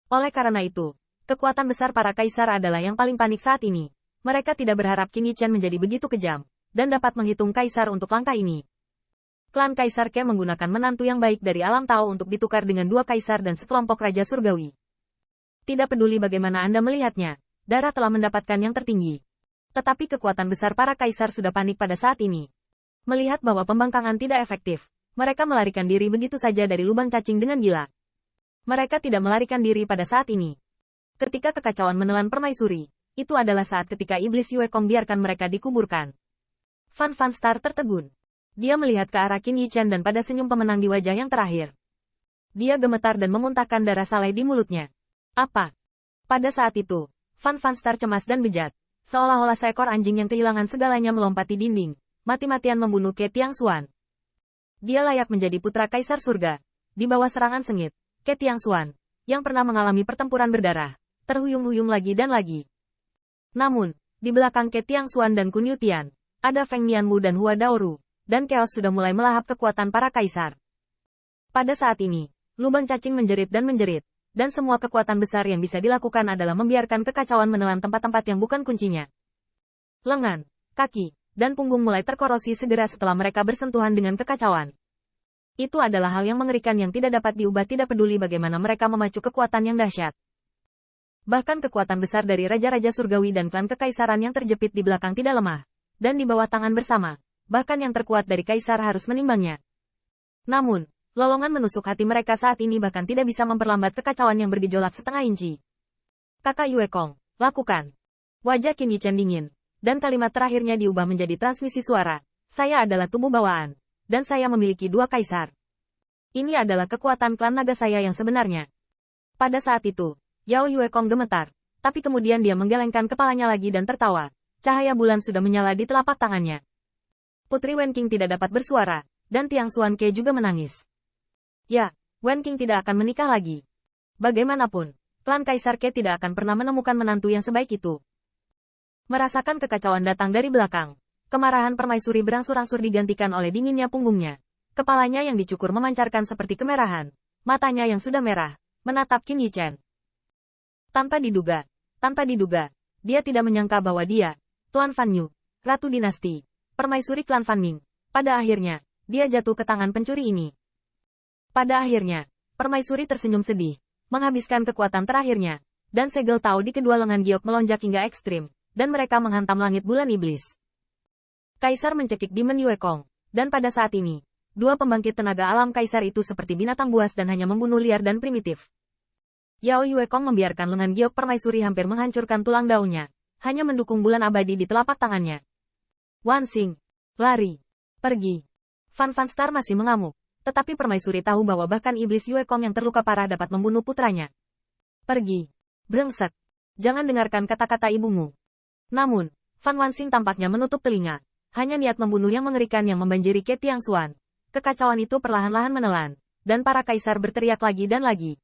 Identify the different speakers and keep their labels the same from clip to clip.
Speaker 1: Oleh karena itu, kekuatan besar para kaisar adalah yang paling panik saat ini. Mereka tidak berharap Qin Yichen menjadi begitu kejam, dan dapat menghitung kaisar untuk langkah ini. Klan Kaisar Ke menggunakan menantu yang baik dari alam Tao untuk ditukar dengan dua kaisar dan sekelompok raja surgawi. Tidak peduli bagaimana Anda melihatnya, Dara telah mendapatkan yang tertinggi. Tetapi kekuatan besar para kaisar sudah panik pada saat ini. Melihat bahwa pembangkangan tidak efektif, mereka melarikan diri begitu saja dari lubang cacing dengan gila. Mereka tidak melarikan diri pada saat ini. Ketika kekacauan menelan permaisuri, itu adalah saat ketika iblis Yue Kong biarkan mereka dikuburkan. Fan Star tertegun. Dia melihat ke arah Qin Yichen dan pada senyum pemenang di wajah yang terakhir. Dia gemetar dan memuntahkan darah saleh di mulutnya. Apa? Pada saat itu, Fan Star cemas dan bejat. Seolah-olah seekor anjing yang kehilangan segalanya melompati dinding, mati-matian membunuh Ke Tiangxuan. Dia layak menjadi putra kaisar surga. Di bawah serangan sengit, Ke Tiangxuan, yang pernah mengalami pertempuran berdarah, terhuyung-huyung lagi dan lagi. Namun, di belakang Ke Tiangxuan dan Kun Yutian, ada Feng Nianwu dan Hua Daoru, dan keos sudah mulai melahap kekuatan para kaisar. Pada saat ini, lubang cacing menjerit, dan semua kekuatan besar yang bisa dilakukan adalah membiarkan kekacauan menelan tempat-tempat yang bukan kuncinya. Lengan, kaki, dan punggung mulai terkorosi segera setelah mereka bersentuhan dengan kekacauan. Itu adalah hal yang mengerikan yang tidak dapat diubah, tidak peduli bagaimana mereka memacu kekuatan yang dahsyat. Bahkan kekuatan besar dari raja-raja surgawi dan klan kekaisaran yang terjepit di belakang tidak lemah, dan di bawah tangan bersama, bahkan yang terkuat dari kaisar harus menimbangnya. Namun, lolongan menusuk hati mereka saat ini bahkan tidak bisa memperlambat kekacauan yang bergejolak setengah inci. Kakak Yue Kong, lakukan. Wajah Qin Yichen dingin, dan kalimat terakhirnya diubah menjadi transmisi suara. Saya adalah tubuh bawaan, dan saya memiliki dua kaisar. Ini adalah kekuatan klan naga saya yang sebenarnya. Pada saat itu, Yao Yue Kong gemetar, tapi kemudian dia menggelengkan kepalanya lagi dan tertawa. Cahaya bulan sudah menyala di telapak tangannya. Putri Wen Qing tidak dapat bersuara, dan Tiangxuan Ke juga menangis. Ya, Wen Qing tidak akan menikah lagi. Bagaimanapun, klan Kaisar Ke tidak akan pernah menemukan menantu yang sebaik itu. Merasakan kekacauan datang dari belakang, kemarahan permaisuri berangsur-angsur digantikan oleh dinginnya punggungnya. Kepalanya yang dicukur memancarkan seperti kemerahan, matanya yang sudah merah, menatap Qin Yichen. Tanpa diduga, dia tidak menyangka bahwa dia, Tuan Fan Yu, Ratu Dinasti, permaisuri klan Fan Ning, pada akhirnya, dia jatuh ke tangan pencuri ini. Pada akhirnya, permaisuri tersenyum sedih, menghabiskan kekuatan terakhirnya, dan segel Tao di kedua lengan giok melonjak hingga ekstrim, dan mereka menghantam langit bulan iblis. Kaisar mencekik Demon Yue Kong, dan pada saat ini, dua pembangkit tenaga alam kaisar itu seperti binatang buas dan hanya membunuh liar dan primitif. Yao Yue Kong membiarkan lengan giok permaisuri hampir menghancurkan tulang daunnya, hanya mendukung bulan abadi di telapak tangannya. Wan Xing, lari, pergi. Fan Star masih mengamuk, tetapi permaisuri tahu bahwa bahkan iblis Yue Kong yang terluka parah dapat membunuh putranya. Pergi, brengsek. Jangan dengarkan kata-kata ibumu. Namun, Fan Wanxing tampaknya menutup telinga. Hanya niat membunuh yang mengerikan yang membanjiri Ke Tiangxuan. Kekacauan itu perlahan-lahan menelan, dan para kaisar berteriak lagi dan lagi.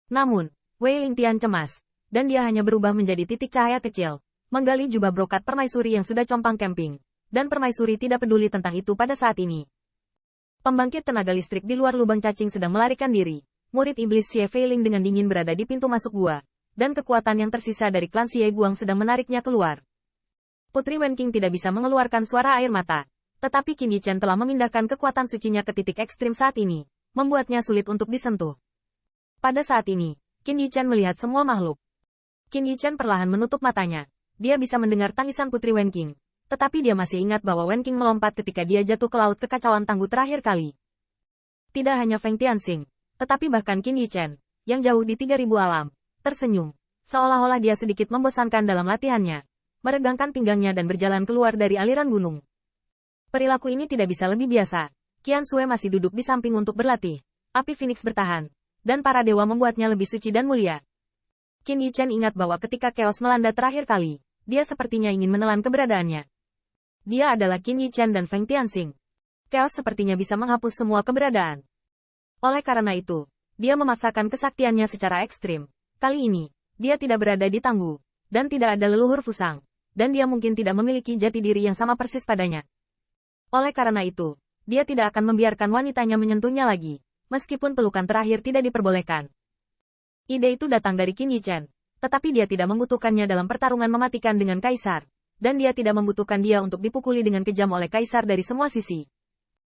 Speaker 1: Namun, Wei Lingtian cemas, dan dia hanya berubah menjadi titik cahaya kecil, menggali jubah brokat permaisuri yang sudah compang camping, dan permaisuri tidak peduli tentang itu pada saat ini. Pembangkit tenaga listrik di luar lubang cacing sedang melarikan diri. Murid iblis Xie Feiling dengan dingin berada di pintu masuk gua, dan kekuatan yang tersisa dari klan Xie Guang sedang menariknya keluar. Putri Wen Qing tidak bisa mengeluarkan suara air mata, tetapi Qin Yichen telah memindahkan kekuatan sucinya ke titik ekstrim saat ini, membuatnya sulit untuk disentuh. Pada saat ini, Qin Yichen melihat semua makhluk. Qin Yichen perlahan menutup matanya. Dia bisa mendengar tangisan Putri Wen Qing. Tetapi dia masih ingat bahwa Wen Qing melompat ketika dia jatuh ke laut kekacauan tangguh terakhir kali. Tidak hanya Feng Tianxing, tetapi bahkan Qin Yichen, yang jauh di 3000 alam, tersenyum, seolah-olah dia sedikit membosankan dalam latihannya, meregangkan pinggangnya dan berjalan keluar dari aliran gunung. Perilaku ini tidak bisa lebih biasa. Qian Sui masih duduk di samping untuk berlatih. Api Phoenix bertahan, dan para dewa membuatnya lebih suci dan mulia. Qin Yichen ingat bahwa ketika keos melanda terakhir kali, dia sepertinya ingin menelan keberadaannya. Dia adalah Qin Yichen dan Feng Tianxing. Chaos sepertinya bisa menghapus semua keberadaan. Oleh karena itu, dia memaksakan kesaktiannya secara ekstrim. Kali ini, dia tidak berada di Tangguh, dan tidak ada leluhur Fusang, dan dia mungkin tidak memiliki jati diri yang sama persis padanya. Oleh karena itu, dia tidak akan membiarkan wanitanya menyentuhnya lagi, meskipun pelukan terakhir tidak diperbolehkan. Ide itu datang dari Qin Yichen, tetapi dia tidak membutuhkannya dalam pertarungan mematikan dengan Kaisar, dan dia tidak membutuhkan dia untuk dipukuli dengan kejam oleh Kaisar dari semua sisi.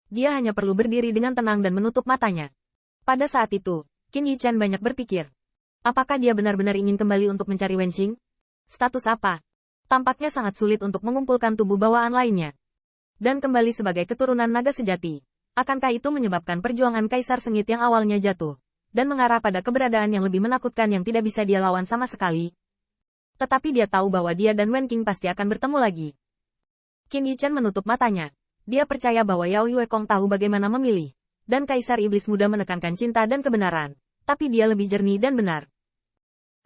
Speaker 1: Dia hanya perlu berdiri dengan tenang dan menutup matanya. Pada saat itu, Qin Yichen banyak berpikir. Apakah dia benar-benar ingin kembali untuk mencari Wenxing? Status apa? Tampaknya sangat sulit untuk mengumpulkan tubuh bawaan lainnya. Dan kembali sebagai keturunan naga sejati. Akankah itu menyebabkan perjuangan Kaisar Sengit yang awalnya jatuh, dan mengarah pada keberadaan yang lebih menakutkan yang tidak bisa dia lawan sama sekali? Tetapi dia tahu bahwa dia dan Wen Qing pasti akan bertemu lagi. Qin Yichen menutup matanya. Dia percaya bahwa Yao Yuekong tahu bagaimana memilih. Dan Kaisar Iblis Muda menekankan cinta dan kebenaran. Tapi dia lebih jernih dan benar.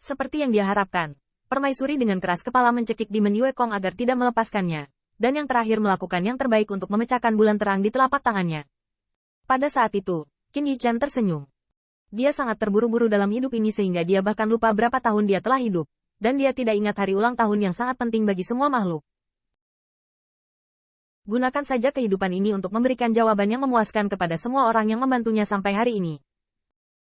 Speaker 1: Seperti yang dia harapkan, permaisuri dengan keras kepala mencekik Demon Yuekong agar tidak melepaskannya. Dan yang terakhir melakukan yang terbaik untuk memecahkan bulan terang di telapak tangannya. Pada saat itu, Qin Yichen tersenyum. Dia sangat terburu-buru dalam hidup ini sehingga dia bahkan lupa berapa tahun dia telah hidup. Dan dia tidak ingat hari ulang tahun yang sangat penting bagi semua makhluk. Gunakan saja kehidupan ini untuk memberikan jawaban yang memuaskan kepada semua orang yang membantunya sampai hari ini.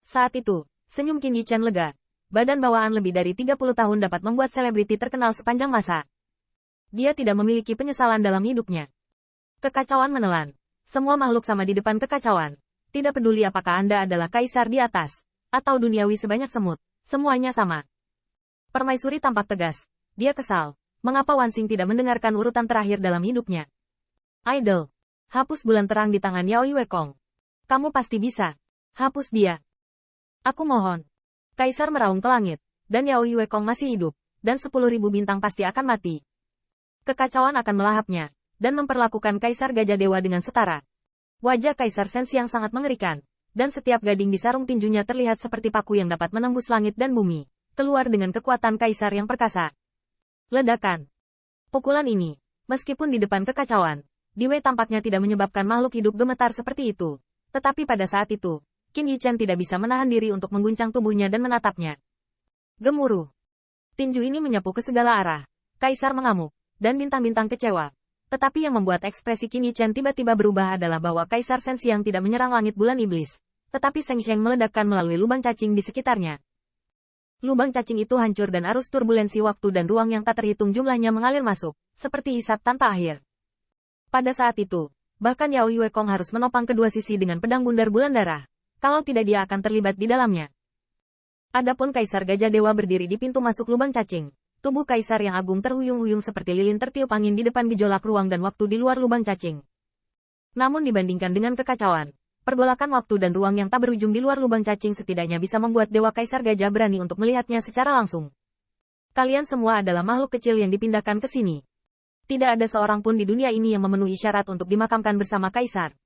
Speaker 1: Saat itu, senyum Qin Yichen lega. Badan bawaan lebih dari 30 tahun dapat membuat selebriti terkenal sepanjang masa. Dia tidak memiliki penyesalan dalam hidupnya. Kekacauan menelan. Semua makhluk sama di depan kekacauan. Tidak peduli apakah Anda adalah kaisar di atas, atau duniawi sebanyak semut, semuanya sama. Permaisuri tampak tegas. Dia kesal. Mengapa Wanxing tidak mendengarkan urutan terakhir dalam hidupnya? Idol. Hapus bulan terang di tangan Yao Yuekong. Kamu pasti bisa. Hapus dia. Aku mohon. Kaisar meraung ke langit. Dan Yao Yuekong masih hidup. Dan 10.000 bintang pasti akan mati. Kekacauan akan melahapnya. Dan memperlakukan Kaisar Gajah Dewa dengan setara. Wajah Kaisar Shenxiang sangat mengerikan. Dan setiap gading di sarung tinjunya terlihat seperti paku yang dapat menembus langit dan bumi. Keluar dengan kekuatan Kaisar yang perkasa. Ledakan. Pukulan ini. Meskipun di depan kekacauan. Diwei tampaknya tidak menyebabkan makhluk hidup gemetar seperti itu. Tetapi pada saat itu, Qin Yichen tidak bisa menahan diri untuk mengguncang tubuhnya dan menatapnya. Gemuruh. Tinju ini menyapu ke segala arah. Kaisar mengamuk, dan bintang-bintang kecewa. Tetapi yang membuat ekspresi Qin Yichen tiba-tiba berubah adalah bahwa Kaisar Shenxiang tidak menyerang langit bulan iblis. Tetapi Sheng Sheng meledakkan melalui lubang cacing di sekitarnya. Lubang cacing itu hancur dan arus turbulensi waktu dan ruang yang tak terhitung jumlahnya mengalir masuk, seperti hisap tanpa akhir. Pada saat itu, bahkan Yao Yuekong harus menopang kedua sisi dengan pedang bundar bulan darah. Kalau tidak dia akan terlibat di dalamnya. Adapun Kaisar Gajah Dewa berdiri di pintu masuk lubang cacing. Tubuh Kaisar yang agung terhuyung-huyung seperti lilin tertiup angin di depan gejolak ruang dan waktu di luar lubang cacing. Namun dibandingkan dengan kekacauan, pergolakan waktu dan ruang yang tak berujung di luar lubang cacing setidaknya bisa membuat Dewa Kaisar Gajah berani untuk melihatnya secara langsung. Kalian semua adalah makhluk kecil yang dipindahkan ke sini. Tidak ada seorang pun di dunia ini yang memenuhi syarat untuk dimakamkan bersama Kaisar.